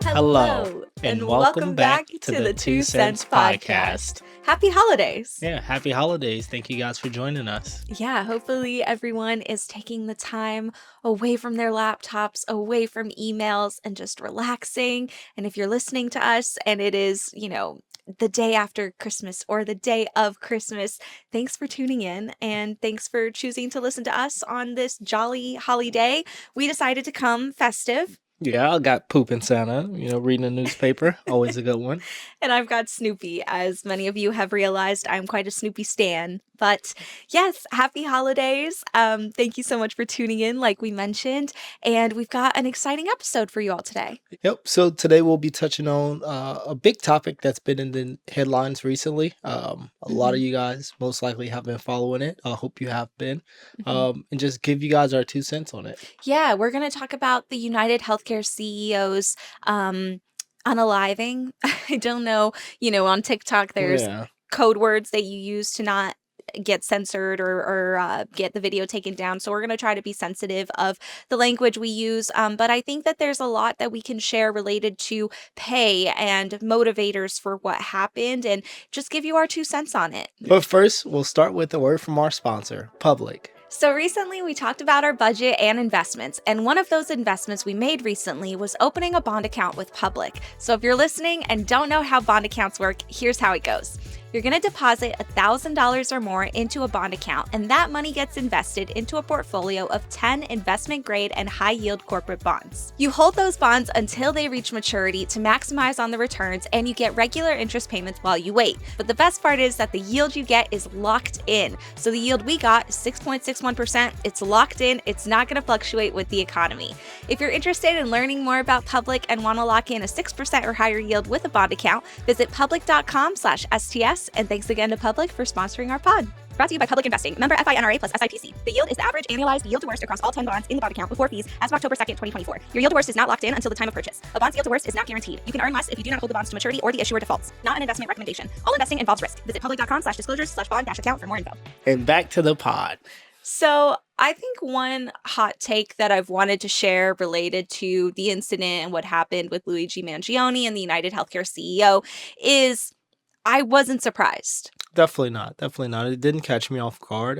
Hello, and welcome back to the Two Cents Podcast. Happy holidays. Yeah, happy holidays. Thank you guys for joining us. Yeah, hopefully everyone is taking the time away from their laptops, away from emails, and just relaxing. And if you're listening to us and it is, the day after Christmas or the day of Christmas, thanks for tuning in and thanks for choosing to listen to us on this jolly holiday. We decided to come festive. Yeah, I got Poop and Santa, reading a newspaper. Always a good one. And I've got Snoopy. As many of you have realized, I'm quite a Snoopy stan. But yes, happy holidays. Thank you so much for tuning in, like we mentioned. And we've got an exciting episode for you all today. Yep. So today we'll be touching on a big topic that's been in the headlines recently. A lot of you guys most likely have been following it. I hope you have been. And just give you guys our 2 cents on it. Yeah, we're going to talk about the UnitedHealthcare CEO's unaliving. I don't know, on TikTok, there's code words that you use to not get censored or get the video taken down. So we're going to try to be sensitive of the language we use. But I think that there's a lot that we can share related to pay and motivators for what happened and just give you our 2 cents on it. But first, we'll start with a word from our sponsor, Public. So recently we talked about our budget and investments, and one of those investments we made recently was opening a bond account with Public. So if you're listening and don't know how bond accounts work, here's how it goes. You're going to deposit $1,000 or more into a bond account, and that money gets invested into a portfolio of 10 investment-grade and high-yield corporate bonds. You hold those bonds until they reach maturity to maximize on the returns, and you get regular interest payments while you wait. But the best part is that the yield you get is locked in. So the yield we got is 6.61%. It's locked in. It's not going to fluctuate with the economy. If you're interested in learning more about Public and want to lock in a 6% or higher yield with a bond account, visit public.com/STS. And thanks again to Public for sponsoring our pod. Brought to you by Public Investing, member FINRA plus SIPC. The yield is the average annualized yield to worst across all 10 bonds in the bond account before fees as of October 2nd, 2024. Your yield to worst is not locked in until the time of purchase. A bond's yield to worst is not guaranteed. You can earn less if you do not hold the bonds to maturity or the issuer defaults. Not an investment recommendation. All investing involves risk. Visit public.com/disclosures/bond-account for more info. And back to the pod. So I think one hot take that I've wanted to share related to the incident and what happened with Luigi Mangione and the UnitedHealthcare CEO is I wasn't surprised. Definitely not. It didn't catch me off guard.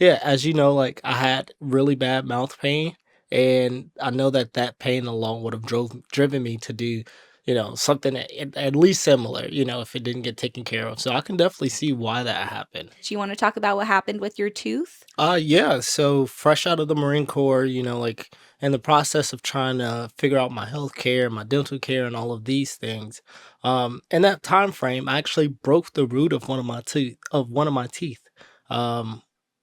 As you know, I had really bad mouth pain, and I know that pain alone would have driven me to do, something at least similar, if it didn't get taken care of. So I can definitely see why that happened. Do you want to talk about what happened with your tooth? Yeah. So fresh out of the Marine Corps, in the process of trying to figure out my health care, my dental care, and all of these things. In that time frame, I actually broke the root of one of my teeth. I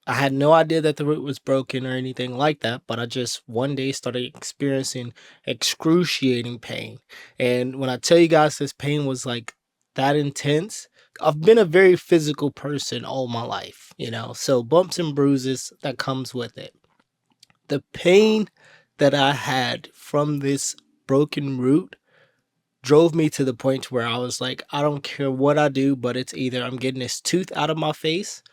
had no idea that the root was broken or anything like that, but I just one day started experiencing excruciating pain. And when I tell you guys this pain was that intense, I've been a very physical person all my life, so bumps and bruises that comes with it. The pain that I had from this broken root drove me to the point where I was like, I don't care what I do, but it's either I'm getting this tooth out of my face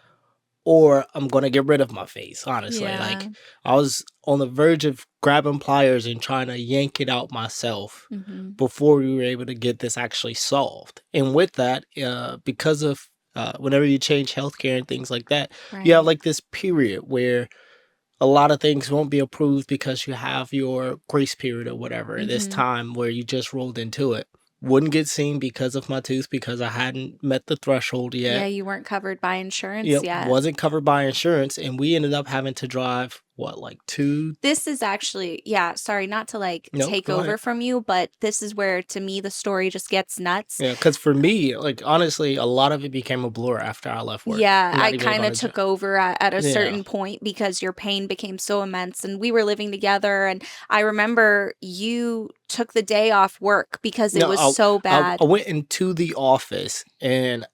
or I'm going to get rid of my face, honestly. Yeah. I was on the verge of grabbing pliers and trying to yank it out myself before we were able to get this actually solved. And with that, because of whenever you change healthcare and things like that, you have this period where a lot of things won't be approved because you have your grace period or whatever, this time where you just rolled into it. Wouldn't get seen because of my tooth because I hadn't met the threshold yet. Yeah, you weren't covered by insurance yet. Wasn't covered by insurance, and we ended up having to drive, 2? This is actually, sorry, not to take over ahead. from you, but this is where, to me, the story just gets nuts. Yeah, because for me, honestly, a lot of it became a blur after I left work. Yeah, I kind of took over at a certain point because your pain became so immense, and we were living together, and I remember you took the day off work because it was so bad. I went into the office and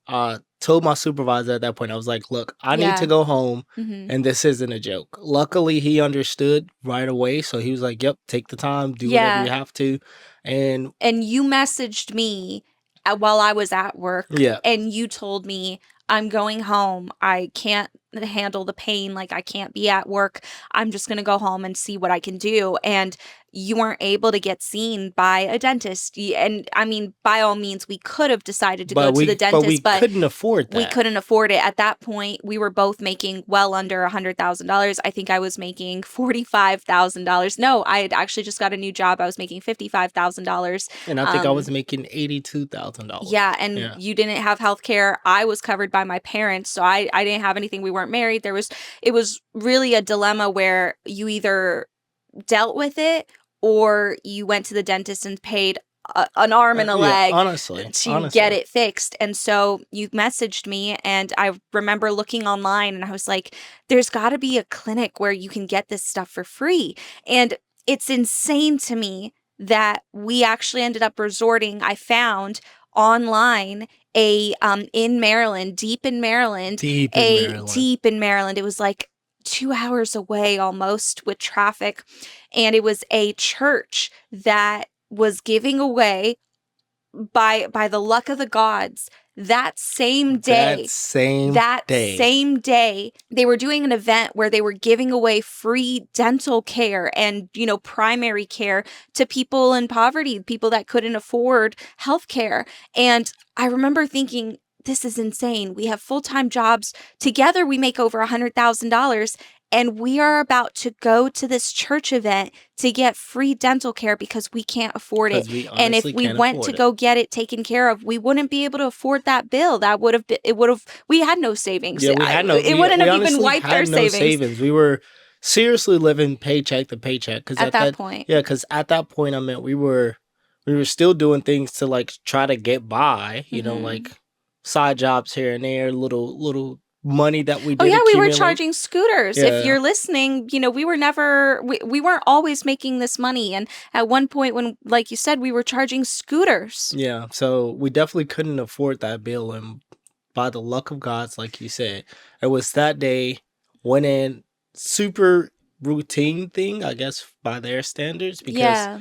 told my supervisor at that point, I was like, look, I need to go home and this isn't a joke. Luckily, he understood right away. So he was like, yep, take the time, do whatever you have to. And you messaged me while I was at work Yeah. and you told me, I'm going home. I can't handle the pain. Like, I can't be at work. I'm just going to go home and see what I can do. And you weren't able to get seen by a dentist. And I mean, by all means, we could have decided to go to the but we dentist, but couldn't afford we that. couldn't afford it. At that point, we were both making well under $100,000. I think I was making $45,000. No, I had actually just got a new job. I was making $55,000. And I think I was making $82,000. Yeah, and Yeah. you didn't have health care. I was covered by my parents, so I didn't have anything. We weren't married. It was really a dilemma where you either dealt with it or you went to the dentist and paid an arm and a Yeah, leg to get honestly. it fixed. And so you messaged me, and I remember looking online, and I was like, there's got to be a clinic where you can get this stuff for free. And it's insane to me that we actually ended up resorting. I found online in Maryland, Deep in Maryland. deep in Maryland. It was like 2 hours away almost with traffic. And it was a church that was giving away, by the luck of the gods, that same That day. same That day. same day, they were doing an event where they were giving away free dental care and, primary care to people in poverty, people that couldn't afford health care. And I remember thinking, this is insane. We have full-time jobs. Together, we make over $100,000. And we are about to go to this church event to get free dental care because we can't afford it. Because we And if honestly we can't went to afford it. go get it taken care of, we wouldn't be able to afford that bill. We had no savings. Yeah, we had no. It wouldn't We have even honestly wiped our had no savings savings. We were seriously living paycheck to paycheck. Because at that point. yeah, because at that point, I mean, we were still doing things to like try to get by. Like side jobs here and there, little money that we Oh did yeah, we were accumulate. charging scooters. If Yeah, you're listening, we weren't always making this money. And at one point when, like you said, we were charging scooters. yeah. So we definitely couldn't afford that bill, and by the luck of gods, like you said, it was that day. Went in, super routine thing, I guess, by their standards, because Yeah.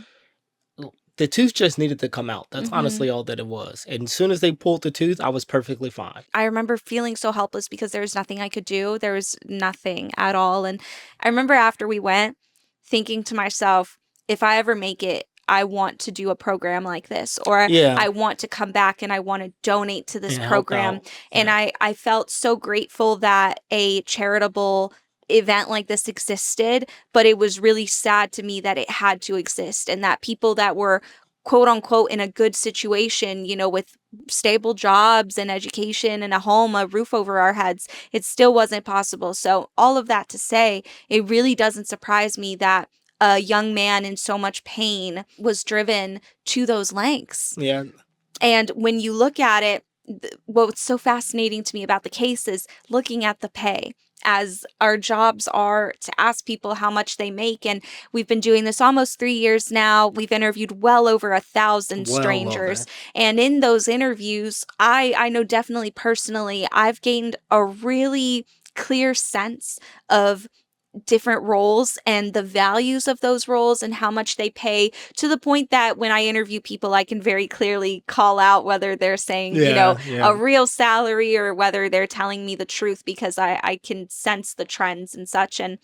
the tooth just needed to come out. That's hmm honestly all that it was. And as soon as they pulled the tooth, I was perfectly fine. I remember feeling so helpless because there was nothing I could do. There was nothing at all. And I remember after we went, thinking to myself, if I ever make it, I want to do a program like this, or Yeah, I want to come back and I want to donate to this and help program. out. And Yeah. I felt so grateful that a charitable event like this existed, but it was really sad to me that it had to exist and that people that were quote unquote in a good situation, with stable jobs and education and a home, a roof over our heads, it still wasn't possible. So all of that to say, it really doesn't surprise me that a young man in so much pain was driven to those lengths. Yeah. And when you look at it, what's so fascinating to me about the case is looking at the pay, as our jobs are to ask people how much they make. And we've been doing this almost 3 years now. We've interviewed well over 1,000 Well strangers. over. And in those interviews, I know definitely personally, I've gained a really clear sense of different roles and the values of those roles and how much they pay, to the point that when I interview people, I can very clearly call out whether they're saying, Yeah, yeah. a real salary or whether they're telling me the truth, because I can sense the trends and such. And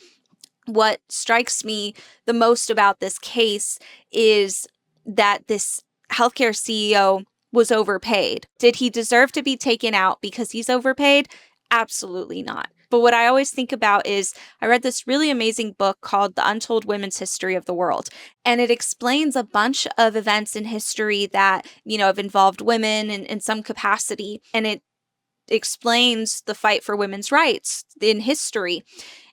what strikes me the most about this case is that this healthcare CEO was overpaid. Did he deserve to be taken out because he's overpaid? Absolutely not. But what I always think about is I read this really amazing book called The Untold Women's History of the World. And it explains a bunch of events in history that, have involved women in some capacity. And it explains the fight for women's rights in history.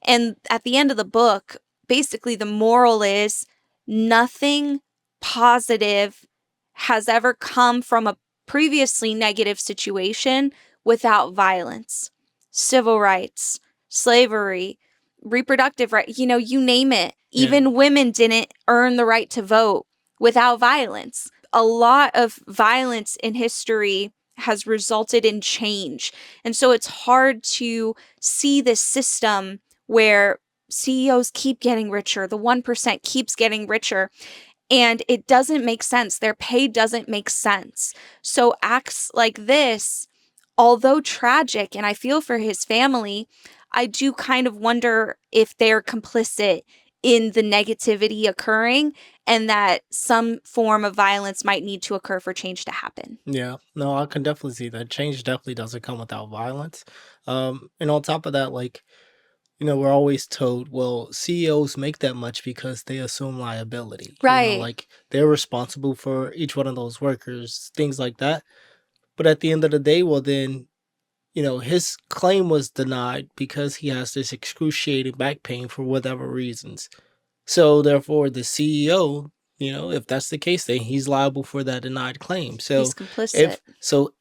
And at the end of the book, basically the moral is nothing positive has ever come from a previously negative situation without violence. Civil rights, slavery, reproductive rights, you name it. Yeah. Even women didn't earn the right to vote without violence. A lot of violence in history has resulted in change. And so it's hard to see this system where CEOs keep getting richer, the 1% keeps getting richer, and it doesn't make sense. Their pay doesn't make sense. So acts like this, although tragic, and I feel for his family, I do kind of wonder if they're complicit in the negativity occurring and that some form of violence might need to occur for change to happen. Yeah, no, I can definitely see that. Change definitely doesn't come without violence. And on top of that, like, we're always told, well, CEOs make that much because they assume liability. Right. Like they're responsible for each one of those workers, things like that. But at the end of the day, well, then, his claim was denied because he has this excruciating back pain for whatever reasons. So therefore, the CEO, if that's the case, then he's liable for that denied claim. He's complicit.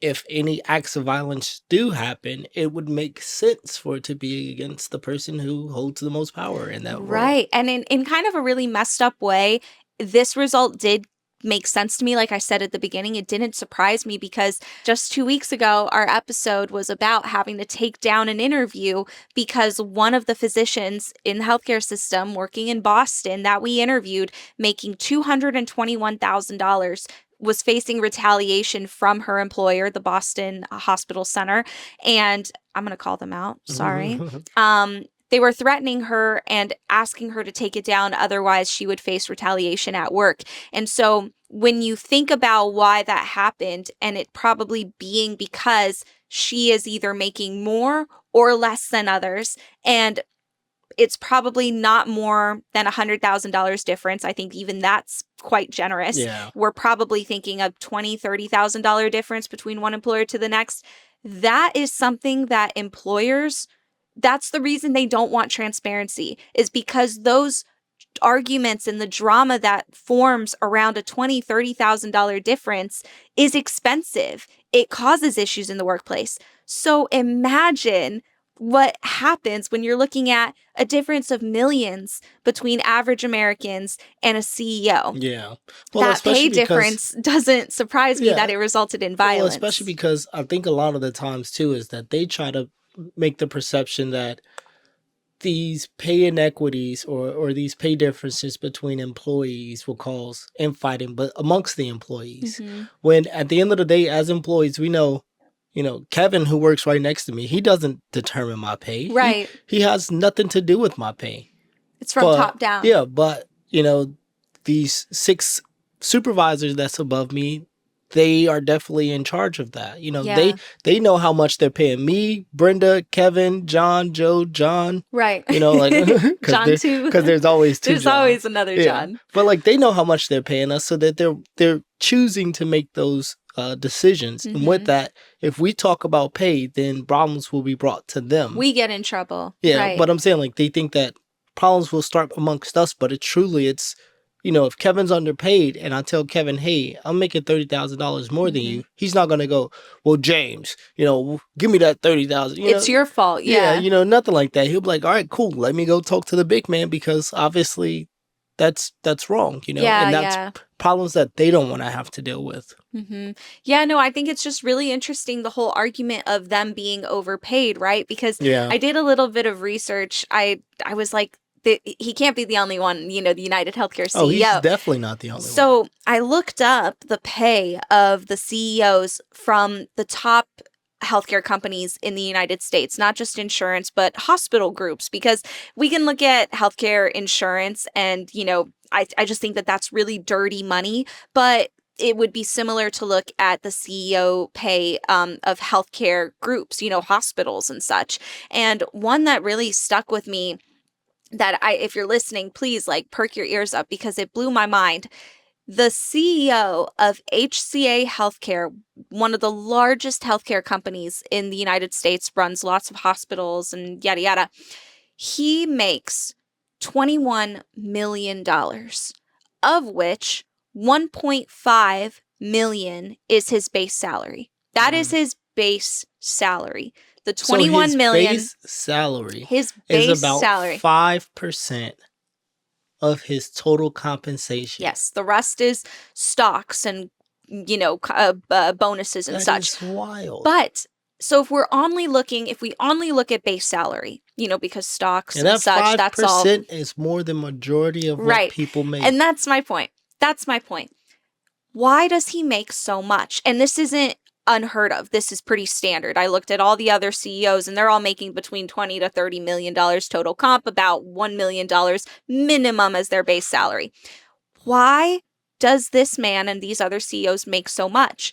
If any acts of violence do happen, it would make sense for it to be against the person who holds the most power in that role. Right. And in kind of a really messed up way, this result did make sense to me. Like I said at the beginning, it didn't surprise me because just 2 weeks ago, our episode was about having to take down an interview because one of the physicians in the healthcare system working in Boston that we interviewed, making $221,000, was facing retaliation from her employer, the Boston Hospital Center. And I'm going to call them out. Sorry. They were threatening her and asking her to take it down. Otherwise, she would face retaliation at work. And so when you think about why that happened, and it probably being because she is either making more or less than others, and it's probably not more than $100,000 difference. I think even that's quite generous. Yeah. We're probably thinking of $20,000, $30,000 difference between one employer to the next. That is something that employers, that's the reason they don't want transparency, is because those arguments and the drama that forms around a $20,000, $30,000 difference is expensive. It causes issues in the workplace. So imagine what happens when you're looking at a difference of millions between average Americans and a CEO. Yeah. That pay difference doesn't surprise me that it resulted in violence. Well, especially because I think a lot of the times too is that they try to make the perception that these pay inequities or these pay differences between employees will cause infighting, but amongst the employees. When at the end of the day, as employees, we know, Kevin, who works right next to me, he doesn't determine my pay. Right. He has nothing to do with my pay. It's from top down. Yeah, but, these 6 supervisors that's above me, they are definitely in charge of that. They know how much they're paying me, Brenda, Kevin, John, Joe, John. Right. John too. Because there's always 2 There's Johns. always another John. But they know how much they're paying us, so that they're choosing to make those decisions. And with that, if we talk about pay, then problems will be brought to them. We get in trouble. Yeah, right. But I'm saying they think that problems will start amongst us, but it's if Kevin's underpaid and I tell Kevin, hey, I'm making $30,000 more than you, he's not going to go, well, James, give me that $30,000. It's your fault. Yeah. Nothing like that. He'll be like, all right, cool. Let me go talk to the big man because obviously that's wrong, Yeah, and that's problems that they don't want to have to deal with. Yeah, no, I think it's just really interesting, the whole argument of them being overpaid, right? Because I did a little bit of research. I was like, he can't be the only one, the UnitedHealthcare CEO. Oh, he's definitely not the only one. So I looked up the pay of the CEOs from the top healthcare companies in the United States, not just insurance, but hospital groups, because we can look at healthcare insurance and, I just think that that's really dirty money, but it would be similar to look at the CEO pay of healthcare groups, hospitals and such. And one that really stuck with me, that if you're listening, please perk your ears up because it blew my mind. The CEO of HCA Healthcare, one of the largest healthcare companies in the United States, runs lots of hospitals and yada, yada. He makes $21 million, of which $1.5 million is his base salary. That is his base salary. The $21 million base salary his base is about salary. 5% of his total compensation. Yes, the rest is stocks and bonuses and such. That is wild. But so if we only look at base salary, because stocks and such, that's all. 5% is more than majority of what people make. And that's my point. Why does he make so much? And this isn't unheard of. This is pretty standard. I looked at all the other CEOs and they're all making between $20 to $30 million total comp, about $1 million minimum as their base salary. Why does this man and these other CEOs make so much?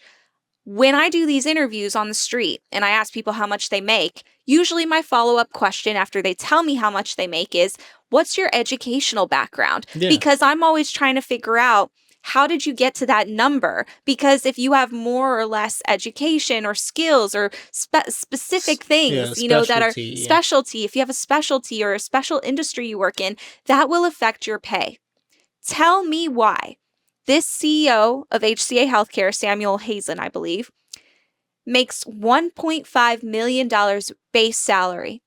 When I do these interviews on the street and I ask people how much they make, usually my follow-up question after they tell me how much they make is, what's your educational background? Yeah. Because I'm always trying to figure out, how did you get to that number? Because if you have more or less education or skills or specific things, that are specialty, if you have a specialty or a special industry you work in, that will affect your pay. Tell me why this CEO of HCA Healthcare, Samuel Hazen, I believe, makes $1.5 million base salary.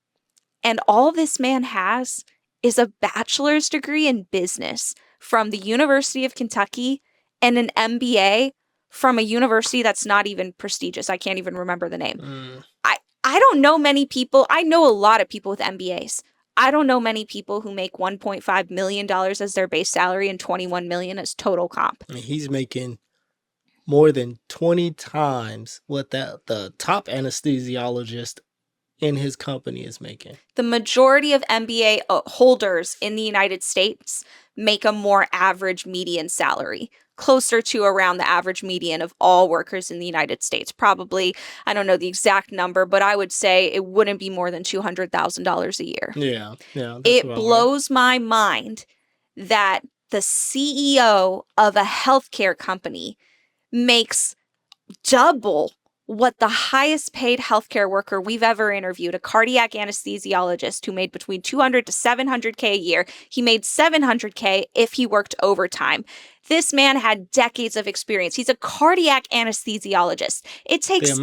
And all this man has is a bachelor's degree in business from the University of Kentucky and an MBA from a university that's not even prestigious. I can't even remember the name. I don't know many people. I know a lot of people with MBAs. I don't know many people who make $1.5 million as their base salary and $21 million as total comp. He's making more than 20 times what the top anesthesiologist in his company is making. The majority of MBA holders in the United States make a more average median salary, closer to around the average median of all workers in the United States. Probably, I don't know the exact number, but I would say it wouldn't be more than $200,000 a year. Yeah. It blows my mind that the CEO of a healthcare company makes double what the highest paid healthcare worker we've ever interviewed, a cardiac anesthesiologist who made between $200 to $700K a year. He made $700K if he worked overtime. This man had decades of experience. He's a cardiac anesthesiologist. It takes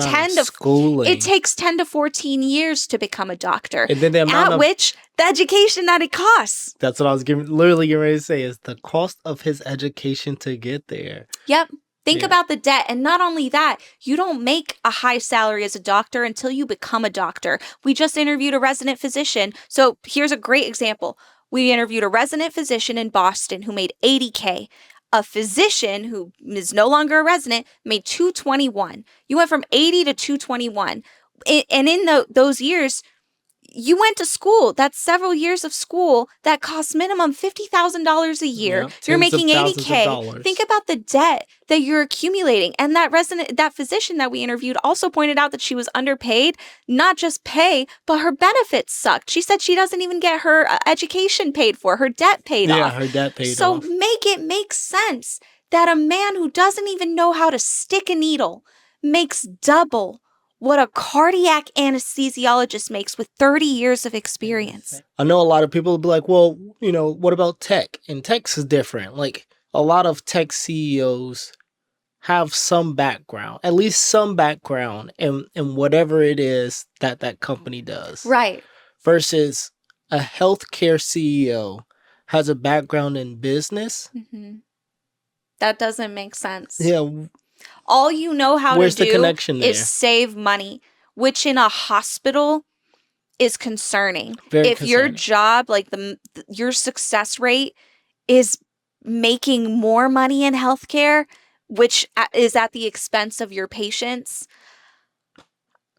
10 to 14 years to become a doctor. And then the education that it costs. That's what I was literally getting ready to say, is the cost of his education to get there. Yep. Think about the debt. And not only that, you don't make a high salary as a doctor until you become a doctor. We just interviewed a resident physician. So here's a great example. We interviewed a resident physician in Boston who made $80K. A physician who is no longer a resident made $221. You went from 80 to 221. And in those years, you went to school. That's several years of school that costs minimum $50,000 a year. You're making $80K. Think about the debt that you're accumulating. And that physician that we interviewed also pointed out that she was underpaid, not just pay, but her benefits sucked. She said she doesn't even get her education paid for, her debt paid off. Yeah, her debt paid off. So make it make sense that a man who doesn't even know how to stick a needle makes double what a cardiac anesthesiologist makes with 30 years of experience. I know a lot of people will be like, well, what about tech? And tech's is different. Like, a lot of tech CEOs have some background, at least some background in whatever it is that company does. Right. Versus a healthcare CEO has a background in business. Mm-hmm. That doesn't make sense. Yeah. All you know how Where's to the do connection there? is save money, which in a hospital is concerning. Very if your job, like your success rate is making more money in healthcare, which is at the expense of your patients,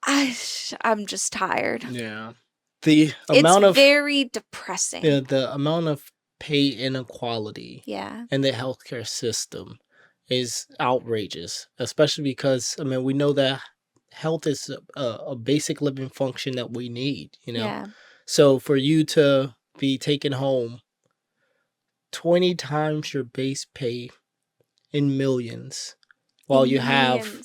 I'm just tired. Yeah. It's very depressing. Yeah, the amount of pay inequality in the healthcare system is outrageous, especially because, we know that health is a basic living function that we need, Yeah. So for you to be taking home 20 times your base pay in millions, while you have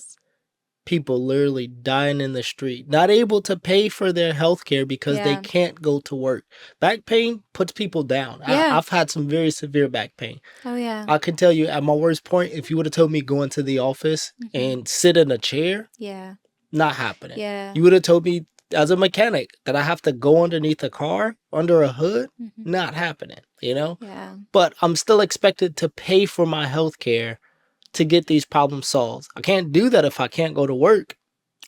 people literally dying in the street, not able to pay for their health care because they can't go to work. Back pain puts people down. Yeah. I've had some very severe back pain. Oh, yeah. I can tell you, at my worst point, if you would have told me go into the office and sit in a chair, not happening. Yeah. You would have told me as a mechanic that I have to go underneath a car, under a hood, not happening, Yeah. But I'm still expected to pay for my health care to get these problems solved. I can't do that if I can't go to work.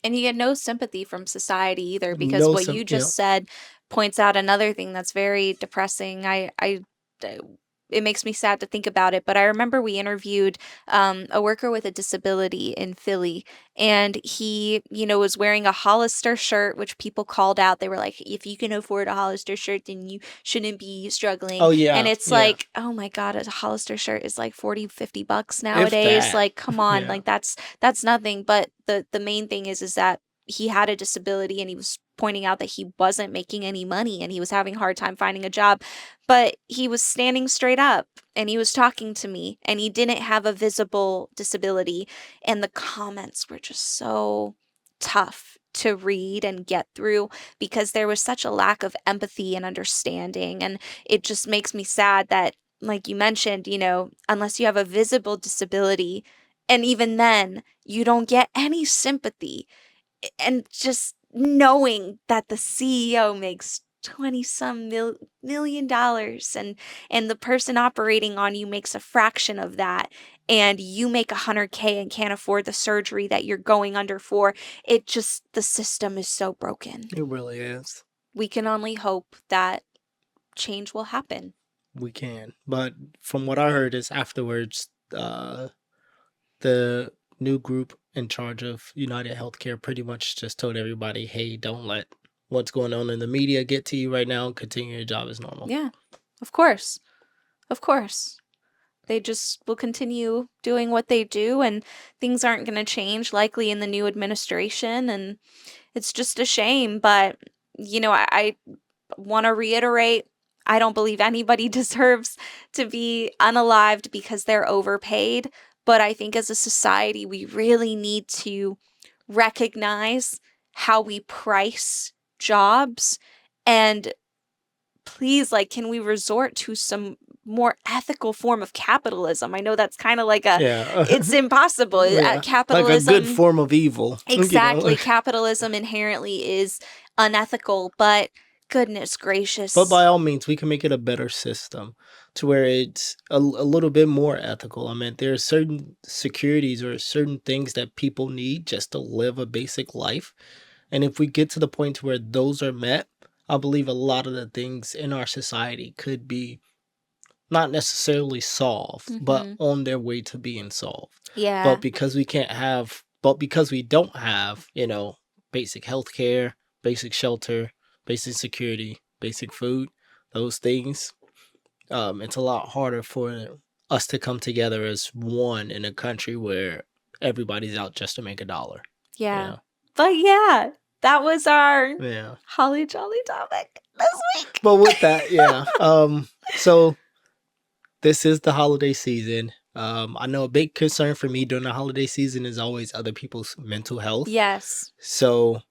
And you get no sympathy from society either, because what you just said points out another thing that's very depressing. it makes me sad to think about it, but I remember we interviewed a worker with a disability in Philly, and he, was wearing a Hollister shirt, which people called out. They were like, if you can afford a Hollister shirt, then you shouldn't be struggling. Oh And yeah, it's yeah. like, oh my God, a Hollister shirt is like 40, $50 If nowadays. that. Like, come on, Yeah. like that's nothing. But the main thing is that he had a disability, and he was pointing out that he wasn't making any money and he was having a hard time finding a job, but he was standing straight up and he was talking to me, and he didn't have a visible disability. And the comments were just so tough to read and get through because there was such a lack of empathy and understanding. And it just makes me sad that, like you mentioned, unless you have a visible disability, and even then, you don't get any sympathy. And just knowing that the CEO makes 20 some million dollars, and the person operating on you makes a fraction of that, and you make 100K and can't afford the surgery that you're going under for, the system is so broken. It really is. We can only hope that change will happen. We can. But from what I heard is afterwards, the new group in charge of UnitedHealthcare pretty much just told everybody, hey, don't let what's going on in the media get to you right now. Continue your job as normal. Yeah, of course. Of course. They just will continue doing what they do, and things aren't going to change likely in the new administration. And it's just a shame. But, I want to reiterate, I don't believe anybody deserves to be unalived because they're overpaid. But I think as a society, we really need to recognize how we price jobs, and please, like, can we resort to some more ethical form of capitalism? I know that's kind of like Yeah. it's impossible. Yeah. Like a good Capitalism, form of evil. exactly. Capitalism inherently is unethical, but goodness But gracious. by all means, we can make it a better system to where it's a little bit more ethical. I mean, there are certain securities or certain things that people need just to live a basic life. And if we get to the point where those are met, I believe a lot of the things in our society could be not necessarily solved, but Hmm. on their way to being solved. Yeah. But because we don't have, basic healthcare, basic shelter, basic security, basic food, those things, it's a lot harder for us to come together as one in a country where everybody's out just to make a dollar. Yeah. Yeah. But yeah, that was our Yeah. holly jolly topic this week. But with that, yeah. So this is the holiday season. I know a big concern for me during the holiday season is always other people's mental health. Yes, So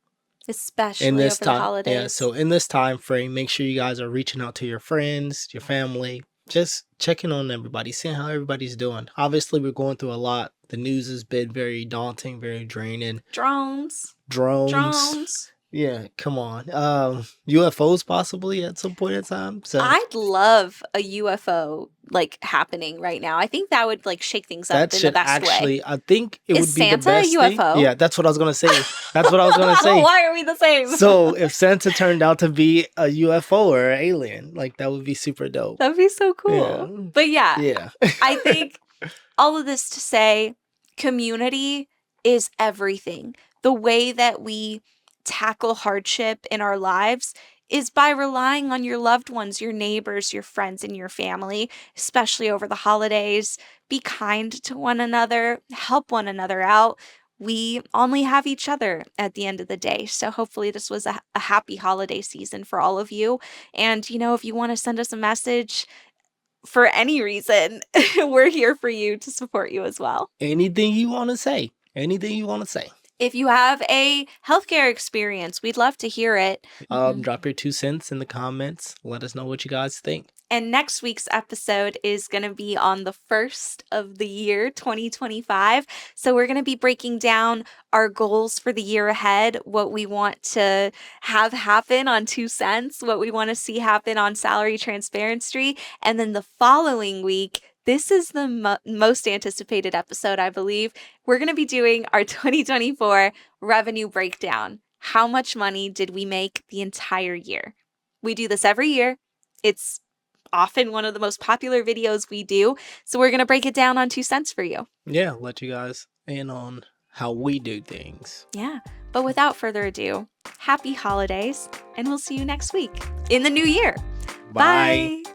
especially over the yeah, holidays. so in this time frame, make sure you guys are reaching out to your friends, your family, just checking on everybody, seeing how everybody's doing. Obviously, we're going through a lot. The news has been very daunting, very draining. Drones. Drones. Yeah, come on. UFOs possibly at some point in time. So I'd love a UFO like happening right now. I think that would like shake things up that in the should best way. actually, I think it Is would be the Santa a best thing. UFO? Yeah, that's what I was gonna say. That's what I was gonna say. Why are we the same? So if Santa turned out to be a UFO or an alien, like that would be super dope. That'd be so cool. Yeah. But yeah, Yeah. I think all of this to say community is everything. The way that we tackle hardship in our lives is by relying on your loved ones, your neighbors, your friends, and your family, especially over the holidays. Be kind to one another, help one another out. We only have each other at the end of the day. So hopefully this was a happy holiday season for all of you. And, if you want to send us a message for any reason, we're here for you to support you as well. Anything you want to say. Anything you want to say. If you have a healthcare experience, we'd love to hear it. Drop your 2 cents in the comments. Let us know what you guys think. And next week's episode is going to be on the first of the year, 2025. So we're going to be breaking down our goals for the year ahead, what we want to have happen on 2 cents, what we want to see happen on salary transparency. And then the following week, this is the most anticipated episode, I believe. We're going to be doing our 2024 revenue breakdown. How much money did we make the entire year? We do this every year. It's often one of the most popular videos we do. So we're going to break it down on 2 cents for you. Yeah, let you guys in on how we do things. Yeah. But without further ado, happy holidays, and we'll see you next week in the new year. Bye. Bye.